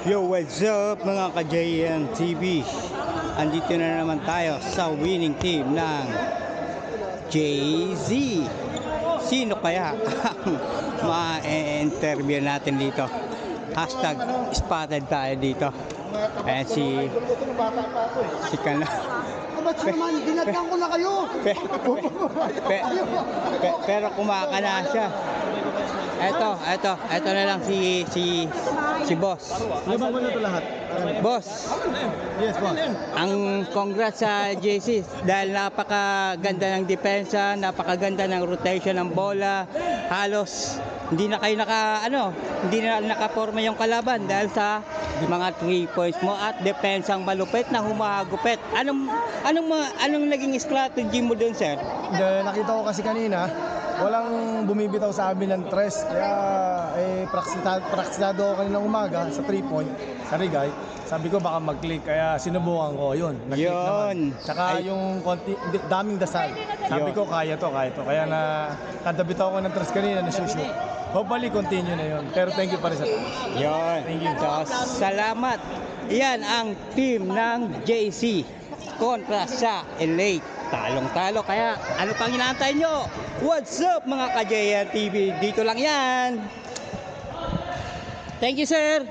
Yo, what's up mga ka-JN TV? Andito na naman tayo sa winning team ng JZ. Sino kaya ang ma-interview natin dito? Hashtag spotted tayo dito. Ayan si Kana. Ba't naman, dinagyan ko na kayo. Pero kumakana siya. Ito na lang si boss. Labang ko na ito lahat. Boss, Yes, boss. ang congrats sa JC dahil napakaganda ng depensa, napakaganda ng rotation ng bola. Halos hindi na kayo hindi na nakaporma yung kalaban dahil sa mga 3 points mo at depensang malupit na humahagupit. Anong naging strategy mo dun, sir? Nakita ko kasi kanina, walang bumibitaw sa amin ng tres. Kaya praksisado ako kanina umaga sa 3-point, sa Rigay. Sabi ko baka mag-click, kaya sinubukan ko. Yun, nag-click Yun. naman. Tsaka yung daming dasal. Sabi Yun. ko kaya to. Kaya nadabitaw ko ng tres kanina na shoot. Hopefully continue na yun. Pero thank you pa rin sa Yun. Thank you. So, salamat. Yan ang team ng JC kontra sa Elite. Talong-talo. Kaya ano pang inaantay nyo? What's up mga ka-JN TV? Dito lang yan. Thank you, sir.